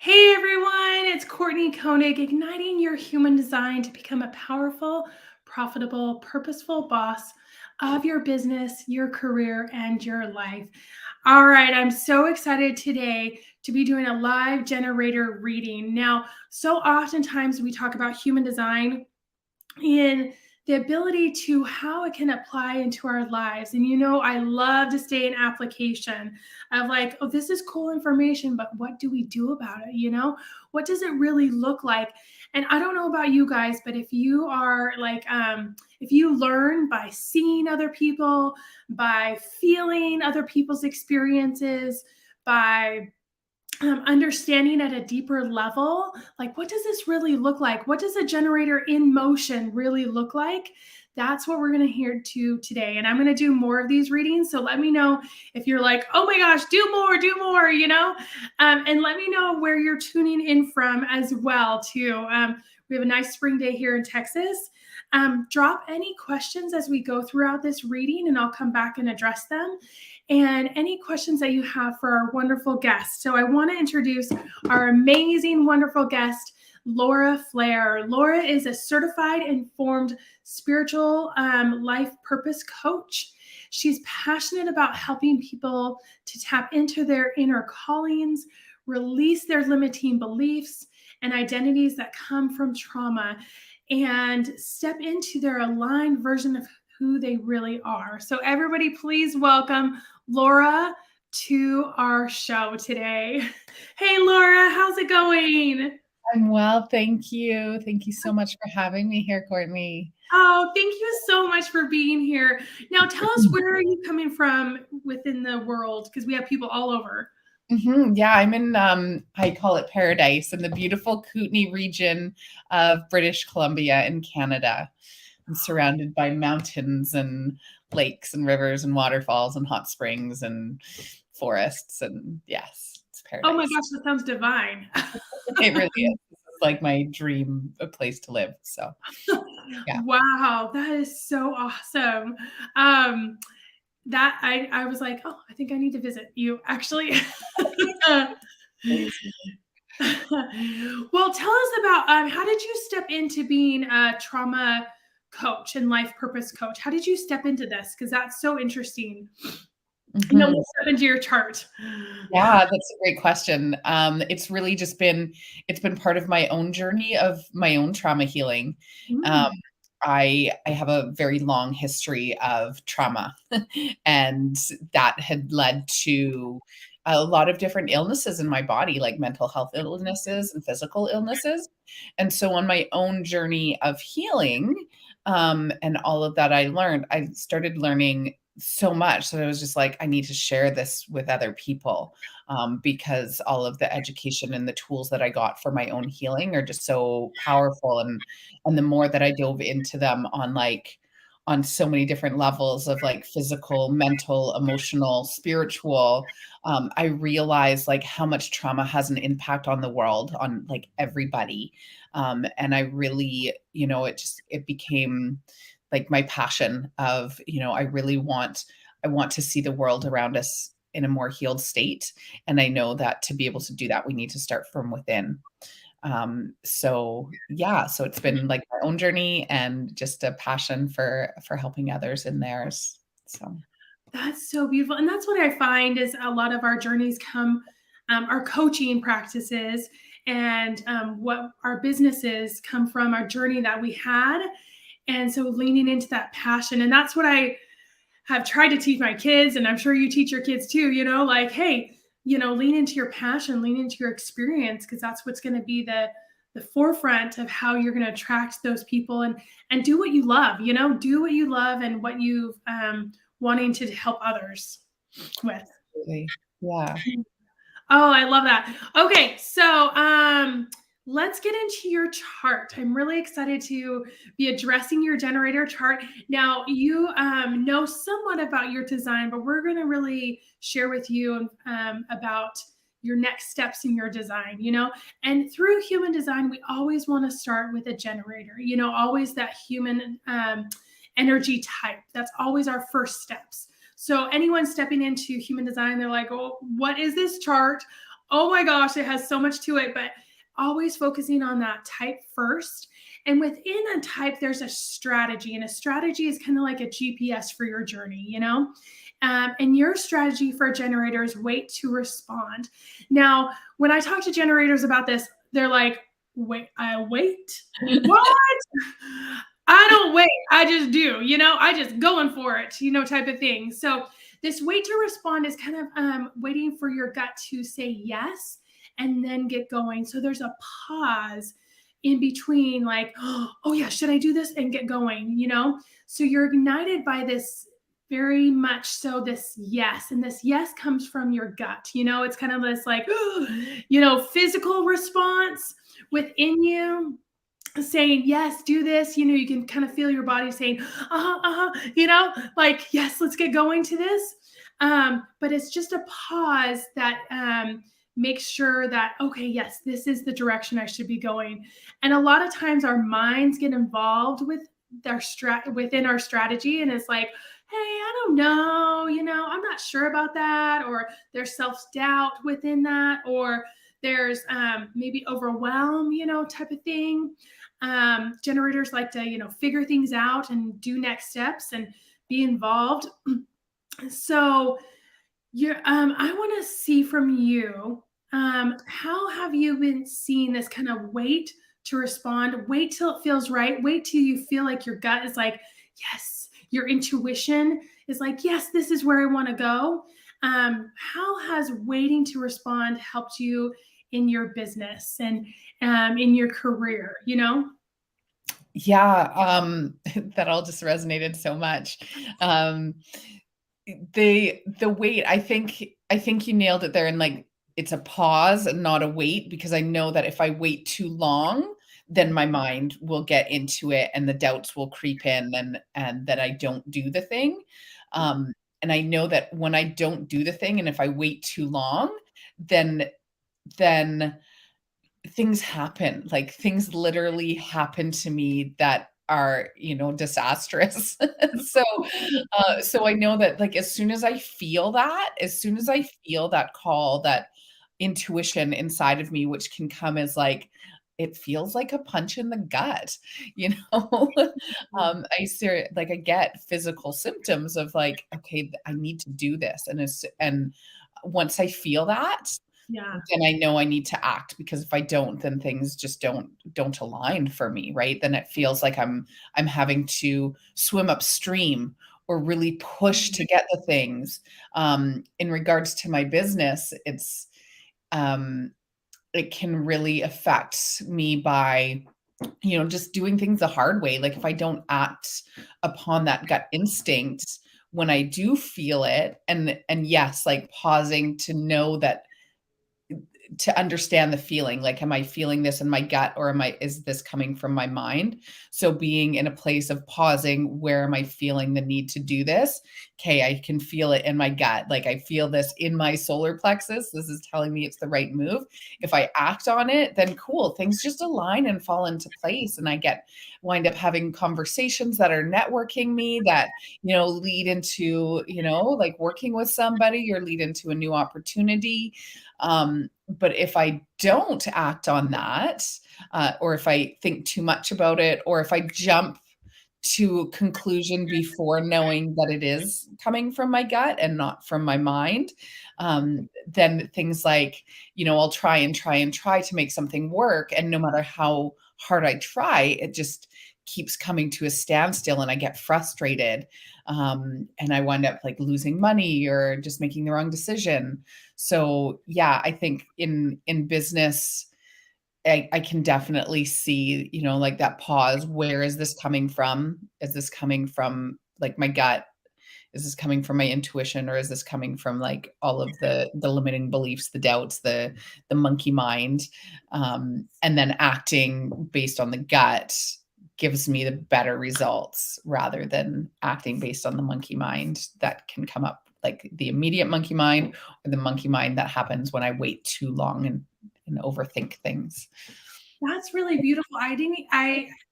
Hey everyone, it's Courtney Koenig, igniting your human design to become a powerful, profitable, purposeful boss of your business, your career, and your life. All right, I'm so excited today to be doing a live generator reading. Now, so oftentimes we talk about human design and the ability to how it can apply into our lives. And I love to stay in application of like, oh, this is cool information, but what do we do about it? What does it really look like? And I don't know about you guys, but if you are like, if you learn by seeing other people, by feeling other people's experiences, by understanding at a deeper level, like what does this really look like? What does a generator in motion really look like? That's what we're going to hear to today. And I'm going to do more of these readings. So let me know if you're like, oh my gosh, do more, and let me know where you're tuning in from as well, too. We have a nice spring day here in Texas. Drop any questions as we go throughout this reading, and I'll come back and address them. And any questions that you have for our wonderful guest. So I want to introduce our amazing, wonderful guest, Laura Flair. Laura is a certified informed spiritual life purpose coach. She's passionate about helping people to tap into their inner callings, release their limiting beliefs and identities that come from trauma, and step into their aligned version of who they really are. So everybody, please welcome Laura to our show today. Hey, Laura, how's it going? I'm well, thank you. Thank you so much for having me here, Courtney. Oh, thank you so much for being here. Now, tell us, where are you coming from within the world? Because we have people all over. Yeah, I'm in, I call it paradise, in the beautiful Kootenay region of British Columbia in Canada. I'm surrounded by mountains and lakes and rivers and waterfalls and hot springs and forests. And yes, it's Oh my paradise. gosh, that sounds divine. It really is. This is like my dream place to live. So, yeah. Wow, that is so awesome. Um, that I was like, oh, I think I need to visit you actually. Well, tell us about how did you step into being a trauma coach and life purpose coach? How did you step into this? Because that's so interesting. Mhm. Let's step into your chart. Yeah, that's a great question. It's really just it's been part of my own journey of my own trauma healing. Um, Mm. I have a very long history of trauma, and that had led to a lot of different illnesses in my body, like mental health illnesses and physical illnesses. And so on my own journey of healing, and all of that I started learning so much that I was just like, I need to share this with other people, because all of the education and the tools that I got for my own healing are just so powerful. And the more that I dove into them on so many different levels of like physical, mental, emotional, spiritual, I realized like how much trauma has an impact on the world, on like everybody. And I really, it became like my passion of, I want to see the world around us in a more healed state. And I know that to be able to do that, we need to start from within. So yeah, so it's been like my own journey and just a passion for helping others in theirs. So That's so beautiful. And that's what I find is a lot of our journeys come, our coaching practices and what our businesses come from our journey that we had. And so leaning into that passion. And that's what I have tried to teach my kids. And I'm sure you teach your kids too, like, hey, lean into your passion, lean into your experience, because that's what's going to be the forefront of how you're going to attract those people and do what you love, do what you love and what you've wanting to help others with. absolutely. Yeah. Oh, I love that. Okay, so let's get into your chart. I'm really excited to be addressing your generator chart. Now, you know somewhat about your design, but we're going to really share with you about your next steps in your design, and through human design, we always want to start with a generator, always that human energy type. That's always our first steps. So anyone stepping into human design, they're like, oh, what is this chart? Oh my gosh, it has so much to it, but always focusing on that type first. And within a type, there's a strategy, and a strategy is kind of like a GPS for your journey, you know? And your strategy for a generator is wait to respond. Now, when I talk to generators about this, they're like, wait, I wait? What? I don't wait. I just do, you know, I just going for it, you know, type of thing. So this wait to respond is kind of waiting for your gut to say yes and then get going. So there's a pause in between, like, oh yeah, should I do this, and get going, you know? So you're ignited by this, very much so, this yes. And this yes comes from your gut, you know, it's kind of this like, you know, physical response within you saying yes, do this, you know, you can kind of feel your body saying you know, like, yes, let's get going to this. But it's just a pause that makes sure that, okay, yes, this is the direction I should be going. And a lot of times our minds get involved with within our strategy, and it's like, hey, I don't know, you know, I'm not sure about that, or there's self-doubt within that, or there's maybe overwhelm, you know, type of thing. Generators like to, you know, figure things out and do next steps and be involved. So you're, I want to see from you, how have you been seeing this kind of wait to respond? Wait till it feels right. Wait till you feel like your gut is like, yes. Your intuition is like, yes, this is where I want to go. How has waiting to respond helped you in your business and in your career? You know? Yeah, that all just resonated so much. Um, the wait, I think you nailed it there, and, like, it's a pause and not a wait, because I know that if I wait too long, then my mind will get into it and the doubts will creep in, and that I don't do the thing. Um, and I know that when I don't do the thing, and if I wait too long, then then things happen, like, things literally happen to me that are, disastrous. So, so I know that, like, as soon as I feel that call, that intuition inside of me, which can come as, like, it feels like a punch in the gut, you know? I get physical symptoms of, like, "Okay, I need to do this," and once I feel that, Yeah. then I know I need to act, because if I don't, then things just don't align for me, right? Then it feels like I'm having to swim upstream or really push to get the things. In regards to my business, um, it can really affect me by, just doing things the hard way. Like, if I don't act upon that gut instinct when I do feel it, and yes, like pausing to know that, to understand the feeling, like, am I feeling this in my gut, or is this coming from my mind? So being in a place of pausing, where am I feeling the need to do this? Okay, I can feel it in my gut. Like, I feel this in my solar plexus. This is telling me it's the right move. If I act on it, then cool, things just align and fall into place. And I wind up having conversations that are networking me, that, lead into, like, working with somebody, or lead into a new opportunity. But if I don't act on that, or if I think too much about it, or if I jump to a conclusion before knowing that it is coming from my gut and not from my mind, then things like, I'll try and try and try to make something work. And no matter how hard I try, it just keeps coming to a standstill, and I get frustrated. And I wind up, like, losing money or just making the wrong decision. So yeah, I think in business, I can definitely see, like, that pause. Where is this coming from? Is this coming from, like, my gut? Is this coming from my intuition, or is this coming from, like, all of the limiting beliefs, the doubts, the monkey mind? And then acting based on the gut gives me the better results, rather than acting based on the monkey mind that can come up, like the immediate monkey mind, or the monkey mind that happens when I wait too long and overthink things. That's really beautiful. I didn't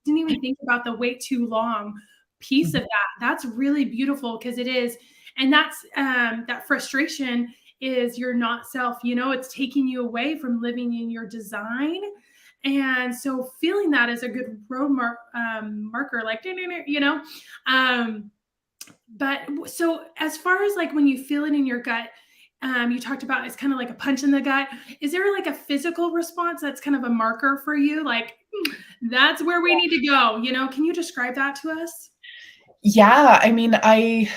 even think about the wait too long piece of Mhm. that. That's really beautiful, because it is, and that's that frustration is your not self. It's taking you away from living in your design. And so feeling that is a good marker, like, um, but so as far as like when you feel it in your gut, you talked about it's kind of like a punch in the gut. Is there like a physical response that's kind of a marker for you? Like, that's where we need to go. Can you describe that to us? Yeah, I mean, I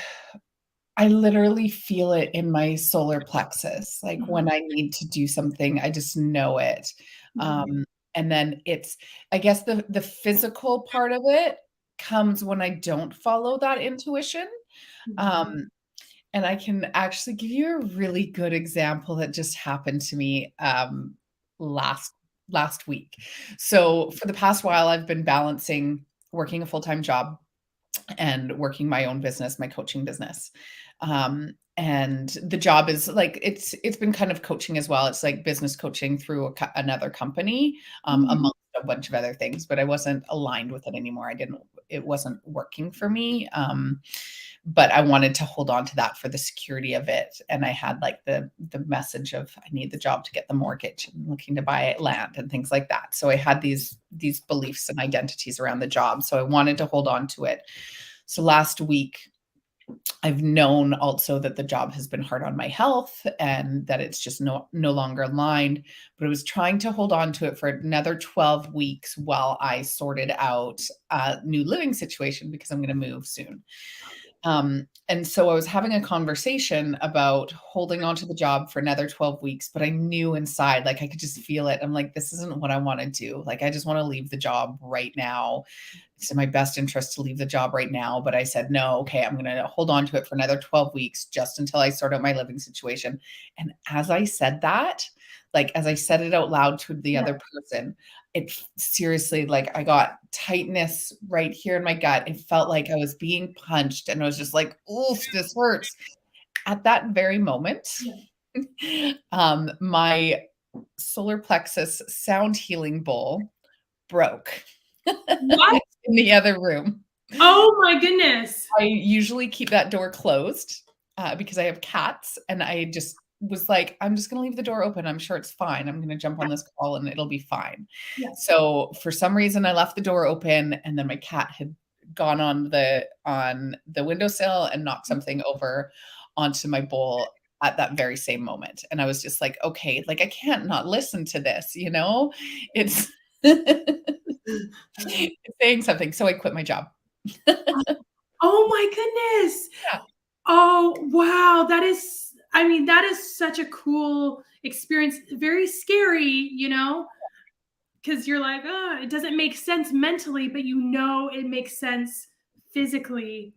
literally feel it in my solar plexus. Like Mhm, when I need to do something, I just know it. mhm, Um, and then it's, I guess the physical part of it comes when I don't follow that intuition. mhm, Um, and I can actually give you a really good example that just happened to me last last week. So for the past while, I've been balancing working a full-time job and working my own business, my coaching business. And the job is like it's been kind of coaching as well. It's like business coaching through another company, mhm. amongst a bunch of other things. But I wasn't aligned with it anymore. I didn't. It wasn't working for me. But I wanted to hold on to that for the security of it. And I had like the message of I need the job to get the mortgage and looking to buy land and things like that. So I had these beliefs and identities around the job. So I wanted to hold on to it. So last week, I've known also that the job has been hard on my health and that it's just no longer aligned, but I was trying to hold on to it for another 12 weeks while I sorted out a new living situation because I'm going to move soon. And so I was having a conversation about holding on to the job for another 12 weeks, but I knew inside, like I could just feel it. I'm like, this isn't what I want to do. Like, I just want to leave the job right now. It's in my best interest to leave the job right now. But I said, no, okay, I'm going to hold on to it for another 12 weeks just until I sort out my living situation. And as I said that, like as I said it out loud to the Yeah, other person, seriously, like I got tightness right here in my gut. It felt like I was being punched and I was just like, oof, this hurts. At that very moment, yeah. my solar plexus sound healing bowl broke What? in the other room. Oh my goodness. I usually keep that door closed, because I have cats, and I just was like, "I'm just gonna leave the door open, I'm sure it's fine. I'm gonna jump on this call and it'll be fine." Yeah. So, for some reason, I left the door open, and then my cat had gone on the windowsill and knocked something over onto my bowl at that very same moment, and I was just like, "Okay, like, I can't not listen to this, you know? It's it's saying something." So I quit my job. Oh my goodness. Yeah. Oh, wow. I mean, that is such a cool experience. Very scary, because you're like, oh, it doesn't make sense mentally, but it makes sense physically.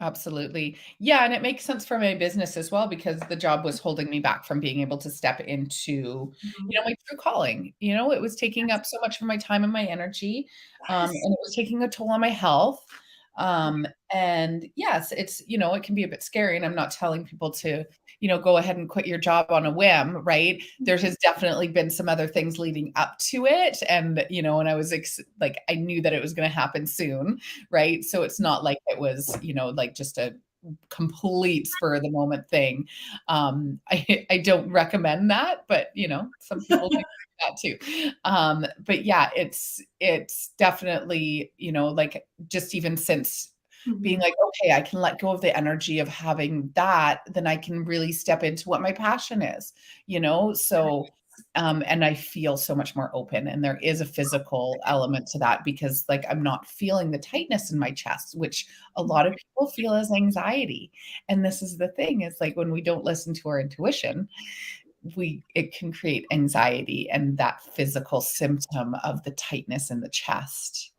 Absolutely. Yeah, and it makes sense for my business as well because the job was holding me back from being able to step into, Mhm. my true calling. It was taking up so much of my time and my energy, Yes. and it was taking a toll on my health. And yes, it can be a bit scary, and I'm not telling people to, go ahead and quit your job on a whim, right? There has definitely been some other things leading up to it, and I was like I knew that it was going to happen soon, right? So it's not like it was, like just a complete spur of the moment thing. I don't recommend that, but some people do that too. But yeah, it's definitely, like just even since being Mhm. like, okay, I can let go of the energy of having that, then I can really step into what my passion is, so and I feel so much more open. And there is a physical element to that because, like, I'm not feeling the tightness in my chest, which a lot of people feel as anxiety. And this is the thing is like when we don't listen to our intuition, it can create anxiety and that physical symptom of the tightness in the chest.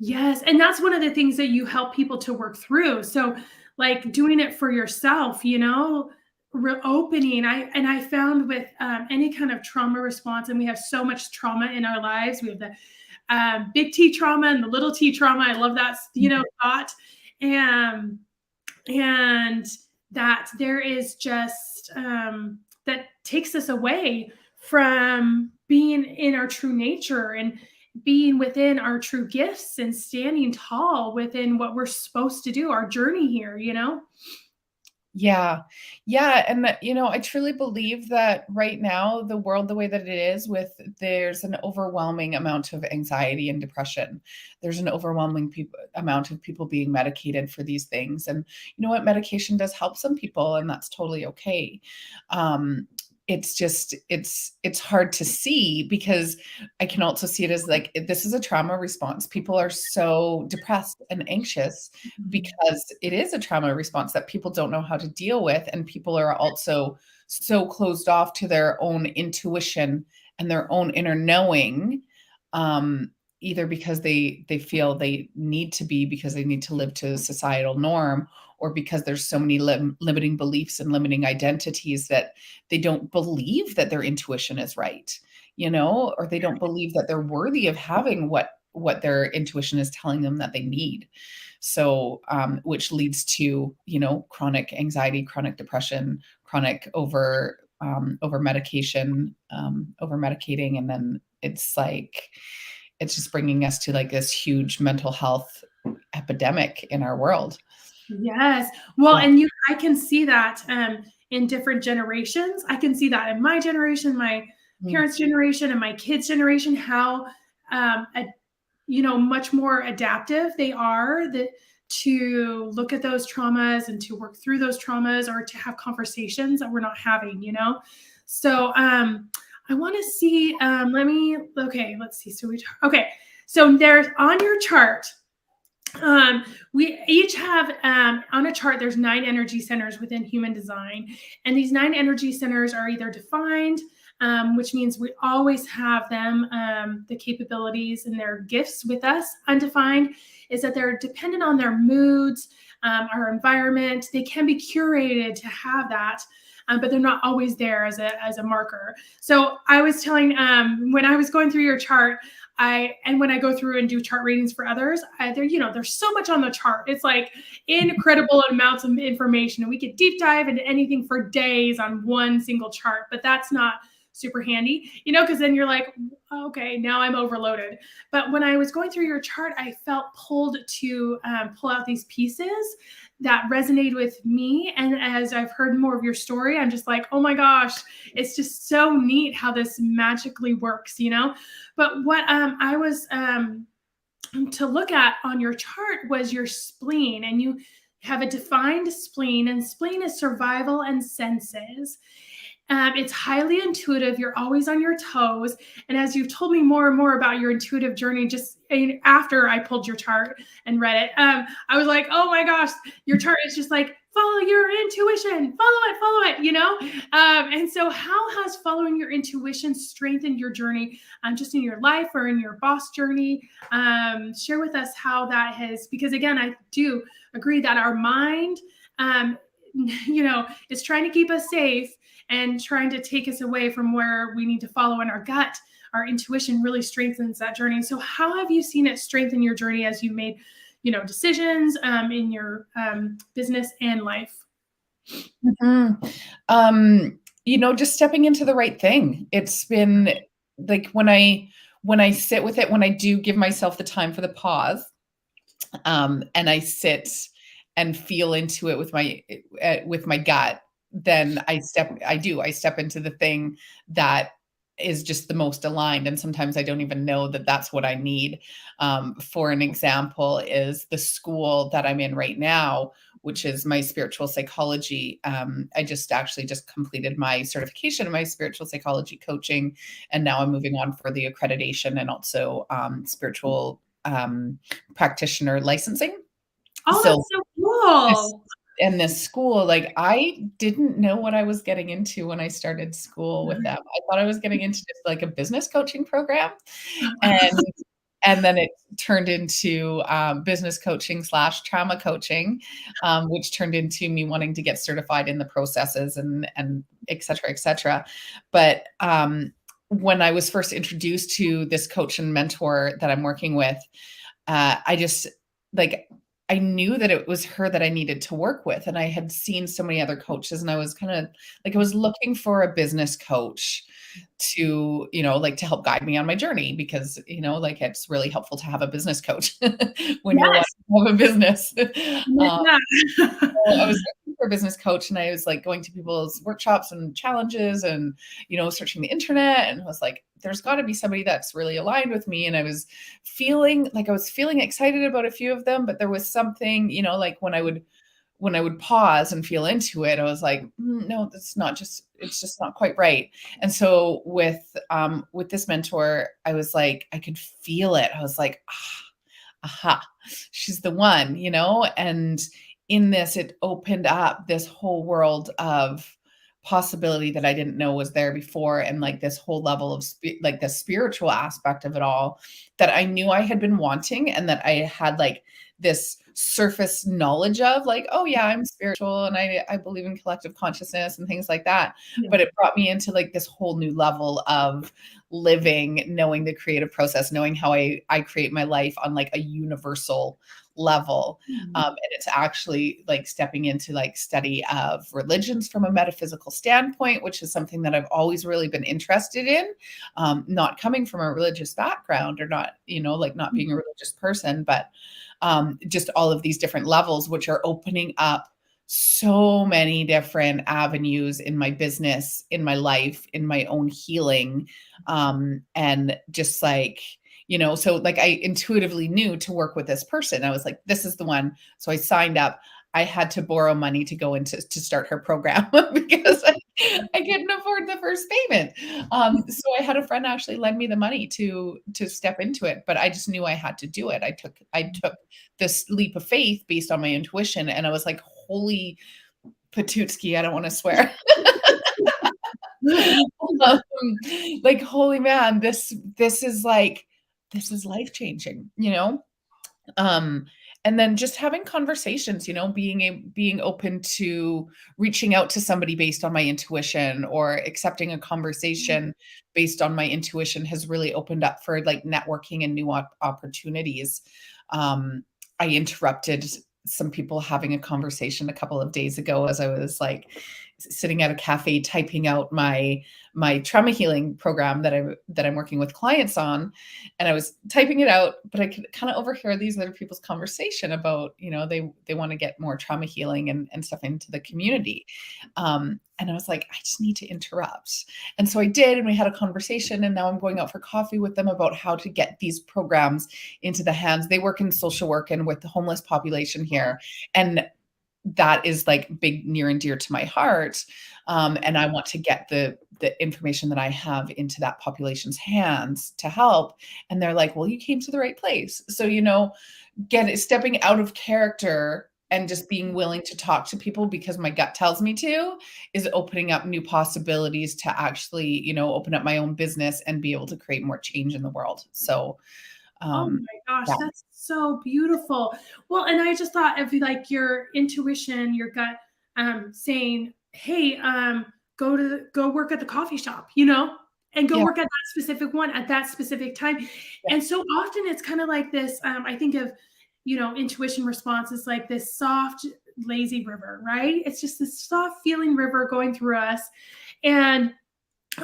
Yes, and that's one of the things that you help people to work through. So, like doing it for yourself, opening. I found with any kind of trauma response, and we have so much trauma in our lives. We have the big T trauma and the little T trauma. I love that, thought, and and that there is just that takes us away from being in our true nature and being within our true gifts and standing tall within what we're supposed to do, our journey here. Yeah. Yeah, and that, I truly believe that right now, the world the way that it is with there's an overwhelming amount of anxiety and depression. There's an overwhelming amount of people being medicated for these things, and you know what? Medication does help some people, and that's totally okay. Um, it's just it's hard to see because I can also see it as like this is a trauma response. People are so depressed and anxious Mhm. because it is a trauma response that people don't know how to deal with, and people are also so closed off to their own intuition and their own inner knowing, um, either because they feel they need to be because they need to live to societal norm, or because there's so many limiting beliefs and limiting identities that they don't believe that their intuition is right, or they don't believe that they're worthy of having what their intuition is telling them that they need. So, which leads to, chronic anxiety, chronic depression, chronic over medication, over medicating. And then it's just bringing us to like this huge mental health epidemic in our world. Yes. Well, Yeah. and I can see that in different generations. I can see that in my generation, my Mm. parents' generation, and my kids' generation, how um, a, much more adaptive they are to look at those traumas and to work through those traumas or to have conversations that we're not having. So I want to see, okay, let's see. Okay. So there's on your chart, we each have on a chart, there's 9 energy centers within human design. And these 9 energy centers are either defined, which means we always have them, the capabilities and their gifts with us. Undefined is that they're dependent on their moods, our environment. They can be curated to have that. But they're not always there as a marker. So I was telling, when I was going through your chart, and when I go through and do chart readings for others, there's so much on the chart. It's like incredible amounts of information, and we could deep dive into anything for days on one single chart. But that's not super handy, because then you're like, okay, now I'm overloaded. But when I was going through your chart, I felt pulled to pull out these pieces that resonated with me. And as I've heard more of your story, I'm just like, oh my gosh, it's just so neat how this magically works. But what I was to look at on your chart was your spleen, and you have a defined spleen, and spleen is survival and senses. It's highly intuitive. You're always on your toes. And as you've told me more and more about your intuitive journey, just after I pulled your chart and read it, I was like, oh my gosh, your chart is just like, follow your intuition, follow it. And so, how has following your intuition strengthened your journey, just in your life or in your boss journey? Share with us how that has, because again, I do agree that our mind, um, is trying to keep us safe and trying to take us away from where we need to follow in our gut. Our intuition really strengthens that journey. So how have you seen it strengthen your journey as you made decisions in your business and life? Mhm. Just stepping into the right thing. It's been like when I sit with it, when I do give myself the time for the pause, and I sit and feel into it with my gut, then I step into the thing that is just the most aligned, and sometimes I don't even know that that's what I need. For an example is the school that I'm in right now, which is my spiritual psychology. I just completed my certification in my spiritual psychology coaching, and now I'm moving on for the accreditation and also spiritual practitioner licensing. Oh, So that's so this cool. this school, like, I didn't know what I was getting into when I started school with them. I thought I was getting into just like a business coaching program, and then it turned into business coaching slash trauma coaching, which turned into me wanting to get certified in the processes and et cetera, et cetera. But when I was first introduced to this coach and mentor that I'm working with, I just like I knew that it was her that I needed to work with, and I had seen so many other coaches, and I was kind of like I was looking for a business coach to, like to help guide me on my journey because, like it's really helpful to have a business coach when you're Yes. wanting to have a business. Yeah. So I was for a business coach, and I was like going to people's workshops and challenges and, searching the internet, and was like, there's got to be somebody that's really aligned with me. And I was feeling excited about a few of them, but there was something, like when I would pause and feel into it, I was like, no, it's just not quite right. And so with this mentor, I was like, I could feel it. I was like, aha, she's the one, and in this, it opened up this whole world of possibility that I didn't know was there before. And like this whole level of like the spiritual aspect of it all that I knew I had been wanting, and that I had like this surface knowledge of, like, oh yeah, I'm spiritual and I believe in collective consciousness and things like that. Yeah. But it brought me into like this whole new level of living, knowing the creative process, knowing how I create my life on like a universal level. Mhm. And it's actually like stepping into like study of religions from a metaphysical standpoint, which is something that I've always really been interested in. Not coming from a religious background, or not, like not being a religious person, but just all of these different levels, which are opening up so many different avenues in my business, in my life, in my own healing. And just like, so like I intuitively knew to work with this person. I was like, this is the one. So I signed up. I had to borrow money to go into to start her program because I couldn't afford the first payment. So I had a friend actually lend me the money to step into it, but I just knew I had to do it. I took this leap of faith based on my intuition, and I was like, holy Patutski, I don't want to swear. Um, like, holy man, this is life changing, Um, and then just having conversations, being open to reaching out to somebody based on my intuition, or accepting a conversation based on my intuition, has really opened up for like networking and new opportunities. I interrupted some people having a conversation a couple of days ago as I was like sitting at a cafe typing out my trauma healing program that I'm working with clients on, and I was typing it out, but I could kind of overhear these other people's conversation about, they want to get more trauma healing and stuff into the community. And I was like, I just need to interrupt. And so I did, and we had a conversation, and now I'm going out for coffee with them about how to get these programs into the hands. They work in social work and with the homeless population here. And that is like big, near and dear to my heart. And I want to get the information that I have into that population's hands to help. And they're like, well, you came to the right place. So, stepping out of character and just being willing to talk to people because my gut tells me to, is opening up new possibilities to actually, open up my own business and be able to create more change in the world. So, Oh um, my gosh, yeah, that's so beautiful. Well, and I just thought of like your intuition, your gut, saying, "Hey, go work at the coffee shop," and go yeah, work at that specific one at that specific time. yeah, And so often it's kind of like this. I think of, intuition response is like this soft, lazy river, right? It's just this soft feeling river going through us, and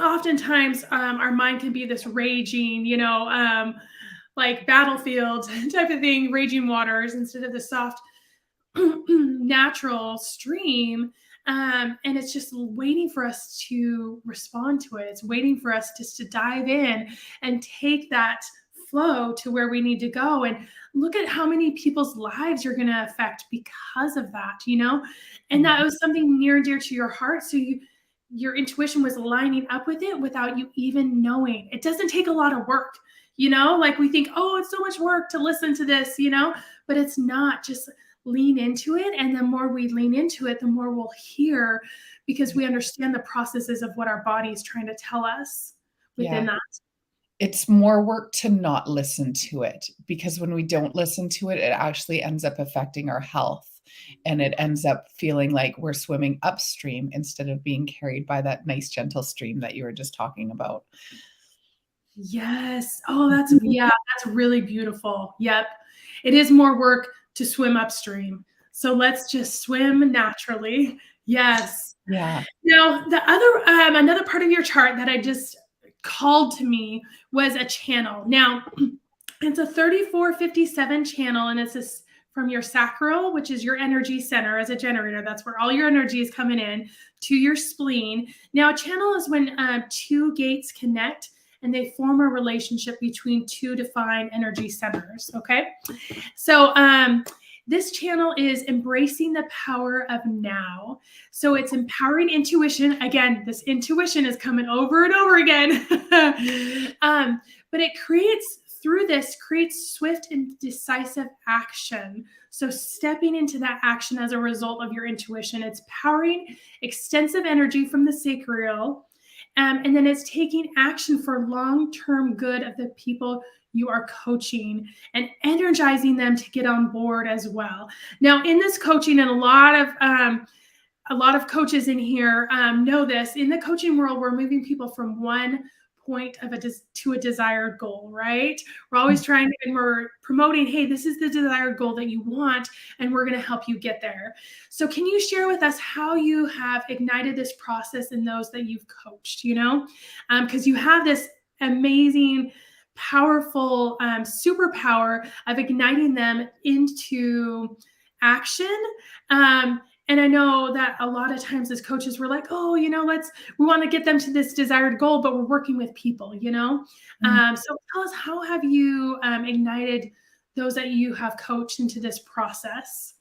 oftentimes our mind can be this raging, like battlefield type of thing, raging waters instead of the soft natural stream. And it's just waiting for us to respond to it. It's waiting for us just to dive in and take that flow to where we need to go. And look at how many people's lives you're going to affect because of that, And that mhm, was something near and dear to your heart. So your intuition was lining up with it without you even knowing. It doesn't take a lot of work, like we think, oh, it's so much work to listen to this, but it's not. Just lean into it. And the more we lean into it, the more we'll hear because we understand the processes of what our body is trying to tell us within yeah. that. It's more work to not listen to it, because when we don't listen to it, it actually ends up affecting our health, and it ends up feeling like we're swimming upstream instead of being carried by that nice gentle stream that you were just talking about. Yes. Oh, Mhm. that's really beautiful. Yep. It is more work to swim upstream. So let's just swim naturally. Yes. Yeah. Now, another part of your chart that I just called to me was a channel. Now, it's a 3457 channel, and it's this from your sacral, which is your energy center as a generator. That's where all your energy is coming in, to your spleen. Now, a channel is when two gates connect and they form a relationship between two defined energy centers. Okay. So, this channel is embracing the power of now. So it's empowering intuition. Again, this intuition is coming over and over again. But it creates, through this, creates swift and decisive action. So stepping into that action as a result of your intuition, it's powering extensive energy from the sacral. And then it's taking action for long-term good of the people you are coaching and energizing them to get on board as well. Now, in this coaching, and a lot of coaches in here know this. In the coaching world, we're moving people from one point of to a desired goal, right? We're always trying to, and we're promoting, hey, this is the desired goal that you want, and we're going to help you get there. So can you share with us how you have ignited this process in those that you've coached, because you have this amazing, powerful superpower of igniting them into action. And I know that a lot of times as coaches, we're like, oh, we want to get them to this desired goal, but we're working with people. So tell us, how have you ignited those that you have coached into this process?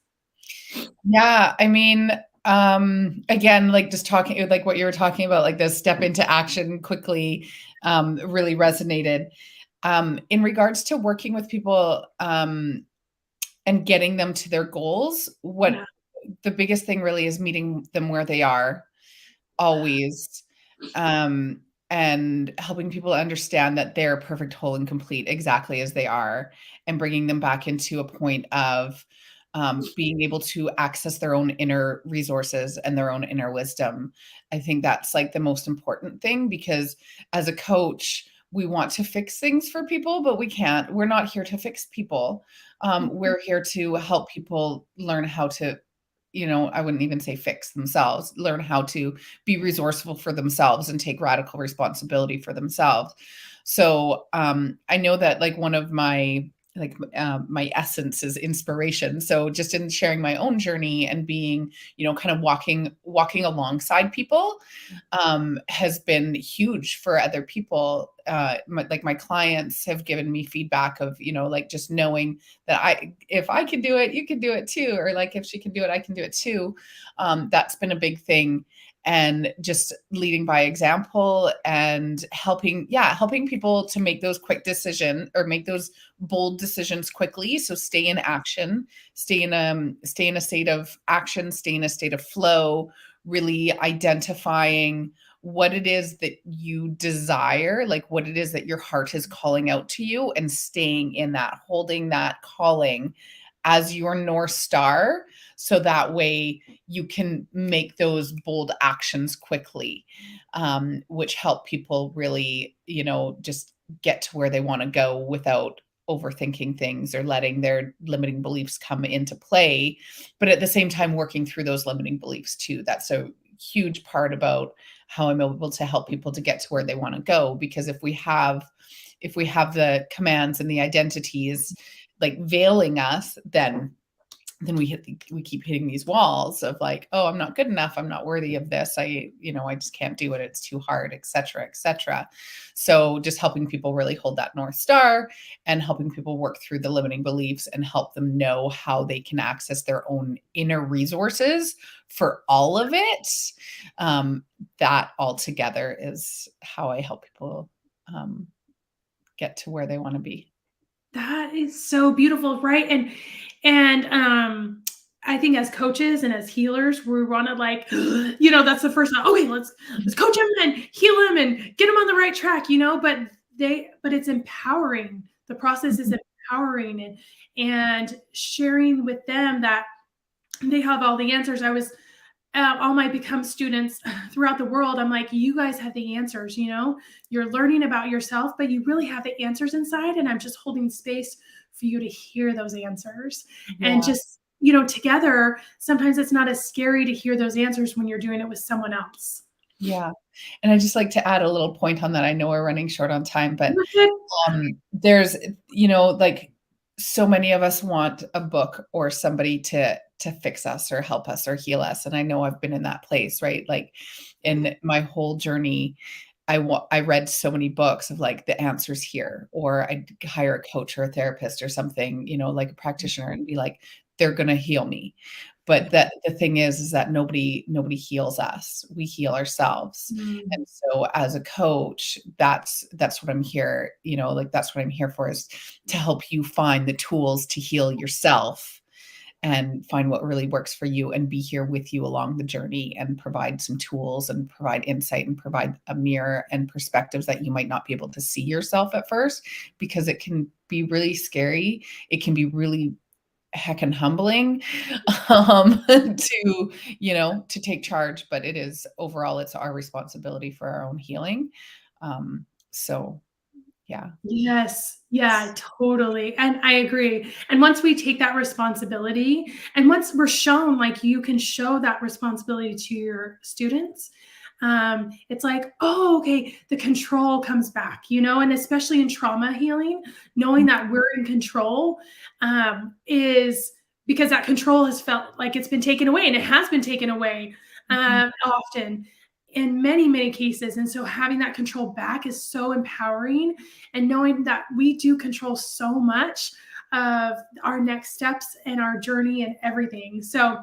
Yeah, I mean, again, like just talking, like what you were talking about, like the step into action quickly, really resonated. In regards to working with people, and getting them to their goals, what Yeah. the biggest thing really is meeting them where they are always, um, and helping people understand that they're perfect, whole, and complete exactly as they are, and bringing them back into a point of being able to access their own inner resources and their own inner wisdom. I think that's like the most important thing, because as a coach, we want to fix things for people, but we can't. We're not here to fix people. We're here to help people learn how to, I wouldn't even say fix themselves, learn how to be resourceful for themselves and take radical responsibility for themselves. So I know that like one of my my essence is inspiration. So just in sharing my own journey and being, kind of walking alongside people, has been huge for other people. My clients have given me feedback of, like just knowing that if I can do it, you can do it too. Or like, if she can do it, I can do it too. That's been a big thing. And just leading by example and helping people to make those quick decisions, or make those bold decisions quickly. So stay in action, stay in a state of action, stay in a state of flow, really identifying what it is that you desire, like what it is that your heart is calling out to you, and staying in that, holding that calling as your North Star. So that way you can make those bold actions quickly, which help people really, just get to where they want to go without overthinking things or letting their limiting beliefs come into play. But at the same time, working through those limiting beliefs too. That's a huge part about how I'm able to help people to get to where they want to go. Because if we have the commands and the identities like veiling us, then we keep hitting these walls of like, oh, I'm not good enough, I'm not worthy of this, I just can't do it, it's too hard, etc., etc. So just helping people really hold that North Star, and helping people work through the limiting beliefs and help them know how they can access their own inner resources for all of it. That all together is how I help people get to where they want to be. That is so beautiful, right? And I think as coaches and as healers, we want to like, that's the first thought. Okay, let's coach him and heal him and get him on the right track, but it's empowering. The process is Mhm. empowering, and sharing with them that they have all the answers. I was all my Become students throughout the world. I'm like, you guys have the answers, you're learning about yourself, but you really have the answers inside. And I'm just holding space for you to hear those answers. And Yeah. just, together, sometimes it's not as scary to hear those answers when you're doing it with someone else. Yeah. And I'd just like to add a little point on that. I know we're running short on time, but You're good. there's, like so many of us want a book or somebody to fix us or help us or heal us, and I know I've been in that place, right? Like, in my whole journey, I read so many books of, like, the answers here, or I'd hire a coach or a therapist or something, like a practitioner, and be like, "They're gonna heal me." But the thing is that nobody heals us. We heal ourselves. Mm, And so as a coach, that's what I'm here, like, that's what I'm here for, is to help you find the tools to heal yourself and find what really works for you, and be here with you along the journey, and provide some tools and provide insight and provide a mirror and perspectives that you might not be able to see yourself at first, because it can be really scary. It can be really heckin' humbling, to take charge, but it is overall, it's our responsibility for our own healing. So yeah. yes. Yeah, totally. And I agree. And once we take that responsibility, and once we're shown, like, you can show that responsibility to your students, it's like, oh, okay, the control comes back, and especially in trauma healing, knowing that we're in control, is because that control has felt like it's been taken away, and it has been taken away, Mhm. often in many, many cases. And so having that control back is so empowering, and knowing that we do control so much of our next steps and our journey and everything. So,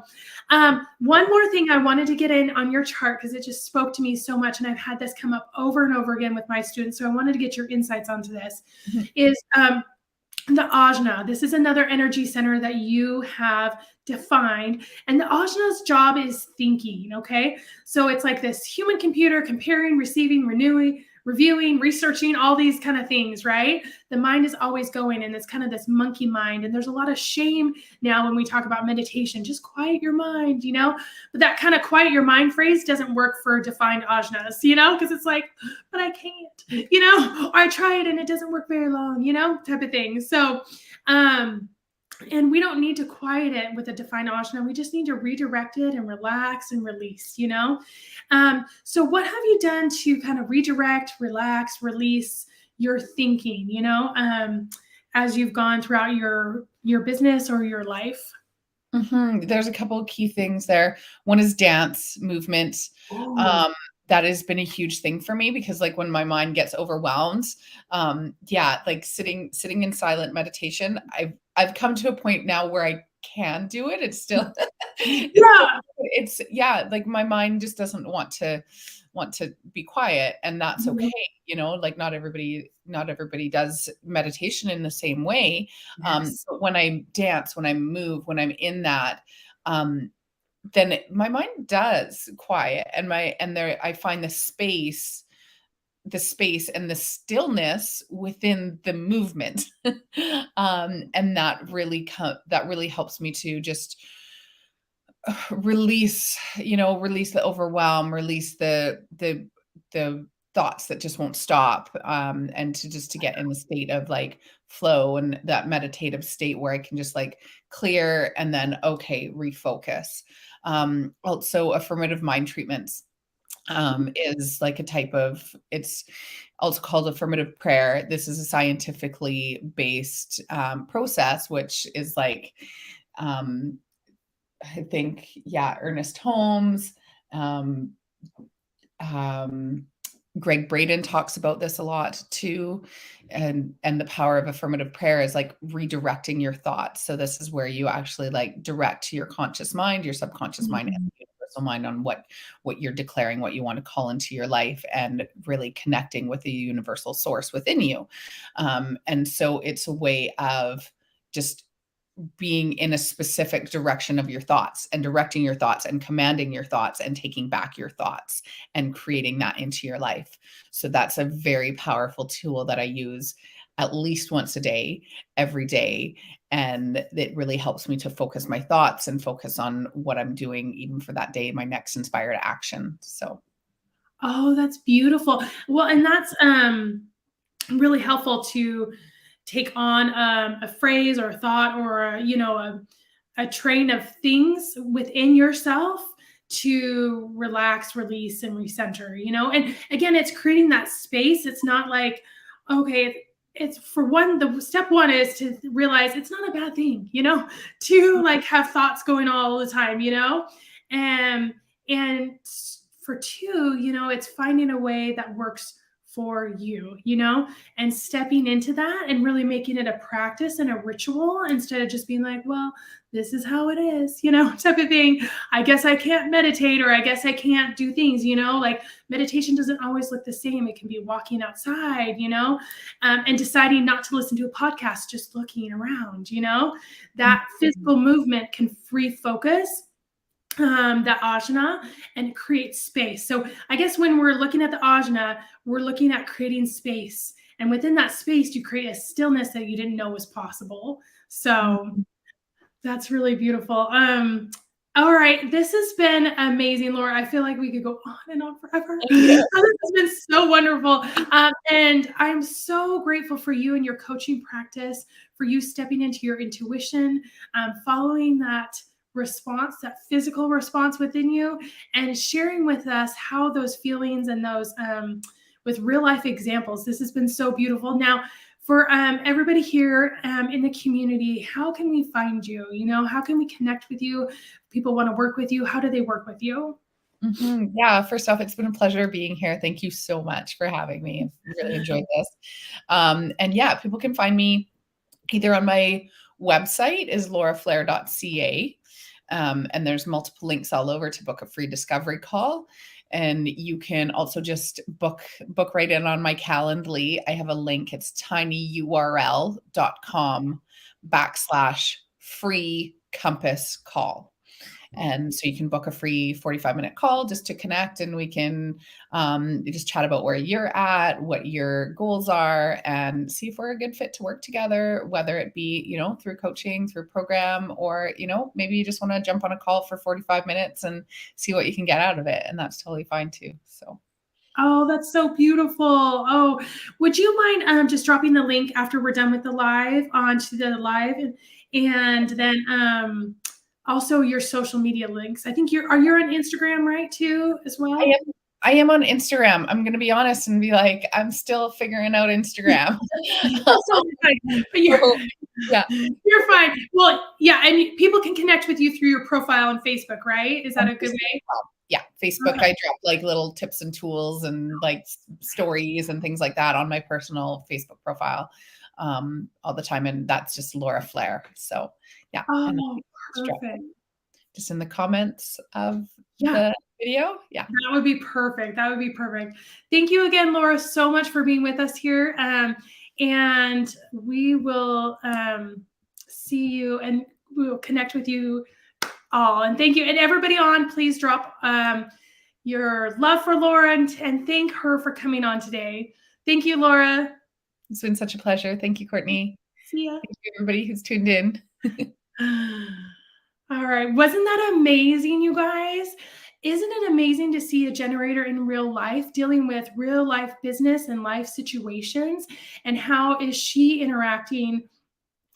one more thing I wanted to get in on your chart, because it just spoke to me so much, and I've had this come up over and over again with my students. So I wanted to get your insights onto this. Mhm. Is the ajna. This is another energy center that you have defined. And the ajna's job is thinking, okay? So it's like this human computer comparing, receiving, renewing, reviewing, researching, all these kind of things, right? The mind is always going, and it's kind of this monkey mind. And there's a lot of shame now when we talk about meditation, just quiet your mind. But that kind of quiet your mind phrase doesn't work for defined ajnas, because it's like, but I can't, or I try it and it doesn't work very long, type of thing. So, um, and we don't need to quiet it with a defined ajna. We just need to redirect it and relax and release. So what have you done to kind of redirect, relax, release your thinking, as you've gone throughout your business or your life? Mhm. There's a couple of key things there. One is dance, movement. Oh, Um, that has been a huge thing for me, because, like, when my mind gets overwhelmed, yeah, like, sitting in silent meditation, I've come to a point now where I can do it. It's still it's still yeah. it's yeah, like, my mind just doesn't want to be quiet, and that's okay, Mhm. like, not everybody does meditation in the same way. Yes. But when I dance, when I move, when I'm in that, um, then my mind does quiet, and there I find the space and the stillness within the movement. And that really helps me to just release the overwhelm, release the thoughts that just won't stop, and to get in the state of, like, flow, and that meditative state where I can just, like, clear, and then, okay, refocus. Also, affirmative mind treatments, is like a type of it's also called affirmative prayer. This is a scientifically based, process, which is like, um, I think, yeah, Ernest Holmes, um, um, Greg Braden talks about this a lot too, and the power of affirmative prayer is, like, redirecting your thoughts. So this is where you actually, like, direct your conscious mind, your subconscious mind, and Mhm. the universal mind on what you're declaring, what you want to call into your life, and really connecting with the universal source within you. And so it's a way of just being in a specific direction of your thoughts, and directing your thoughts, and commanding your thoughts, and taking back your thoughts, and creating that into your life. So that's a very powerful tool that I use at least once a day, every day. And it really helps me to focus my thoughts and focus on what I'm doing, even for that day, my next inspired action. So, Oh, that's beautiful. Well, and that's really helpful to take on a phrase or a thought or a train of things within yourself to relax, release, and recenter. And again, it's creating that space. It's not like, okay, it's for one, the step one is to realize it's not a bad thing, to like have thoughts going all the time, and for two, it's finding a way that works for you, and stepping into that and really making it a practice and a ritual instead of just being like, well, this is how it is, type of thing. I guess I can't meditate, or I guess I can't do things, like meditation doesn't always look the same. It can be walking outside, and deciding not to listen to a podcast, just looking around, that physical movement can free focus, that ajna, and create space. So I guess when we're looking at the ajna, we're looking at creating space. And within that space, you create a stillness that you didn't know was possible. So that's really beautiful. All right. This has been amazing, Laura. I feel like we could go on and on forever. This has been so wonderful. And I'm so grateful for you and your coaching practice, for you stepping into your intuition, following that response, that physical response within you, and sharing with us how those feelings and those with real life examples. This has been so beautiful. Now, for everybody here in the community, how can we find you? How can we connect with you? People want to work with you. How do they work with you? Yeah, first off, it's been a pleasure being here. Thank you so much for having me. I've really enjoyed this. And yeah, people can find me either on my website is lauraflair.ca. And there's multiple links all over to book a free discovery call. And you can also just book right in on my Calendly. I have a link. It's tinyurl.com/free compass call. And so you can book a free 45-minute call just to connect, and we can just chat about where you're at, what your goals are, and see if we're a good fit to work together, whether it be, through coaching, through program, or, maybe you just want to jump on a call for 45 minutes and see what you can get out of it. And that's totally fine too. So. Oh, that's so beautiful. Oh, would you mind just dropping the link after we're done with the live onto the live, and then also your social media links? I think you're on Instagram, right, too, as well? I am on Instagram. I'm going to be honest and be like, I'm still figuring out Instagram. So fine. But you're fine. Well, yeah, and people can connect with you through your profile on Facebook, right? Is that a good way? Yeah, Facebook. I drop like little tips and tools and like stories and things like that on my personal Facebook profile all the time. And that's just Laura Flair. So yeah. Oh, perfect. Just in the comments of the video. Yeah. That would be perfect. That would be perfect. Thank you again, Laura, so much for being with us here. And we will see you, and we will connect with you all. And thank you. And everybody on, please drop your love for Laura and thank her for coming on today. Thank you, Laura. It's been such a pleasure. Thank you, Courtney. See ya. Thank you, everybody who's tuned in. All right. Wasn't that amazing, you guys? Isn't it amazing to see a generator in real life dealing with real life business and life situations? And how is she interacting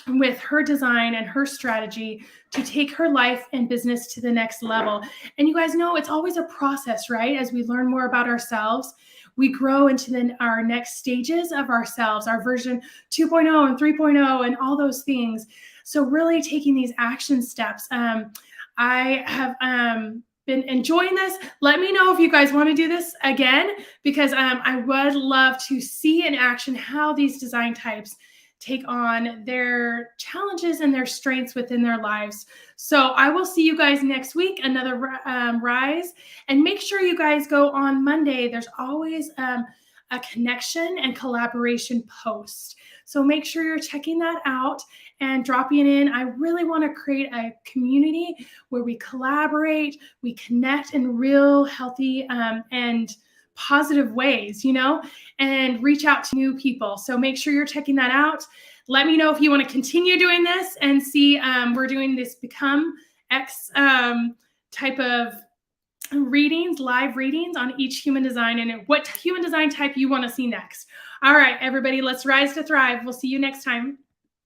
with her design and her strategy to take her life and business to the next level? And you guys know it's always a process, right? As we learn more about ourselves, we grow into our next stages of ourselves, our version 2.0 and 3.0 and all those things. So really taking these action steps. I have been enjoying this. Let me know if you guys want to do this again, because I would love to see in action how these design types take on their challenges and their strengths within their lives. So I will see you guys next week, another Rise. And make sure you guys go on Monday. There's always a connection and collaboration post. So make sure you're checking that out and dropping in. I really want to create a community where we collaborate, we connect in real healthy and positive ways, and reach out to new people. So make sure you're checking that out. Let me know if you want to continue doing this and see, we're doing this BecomeX type of readings, live readings on each human design and what human design type you want to see next. All right, everybody, let's rise to thrive. We'll see you next time.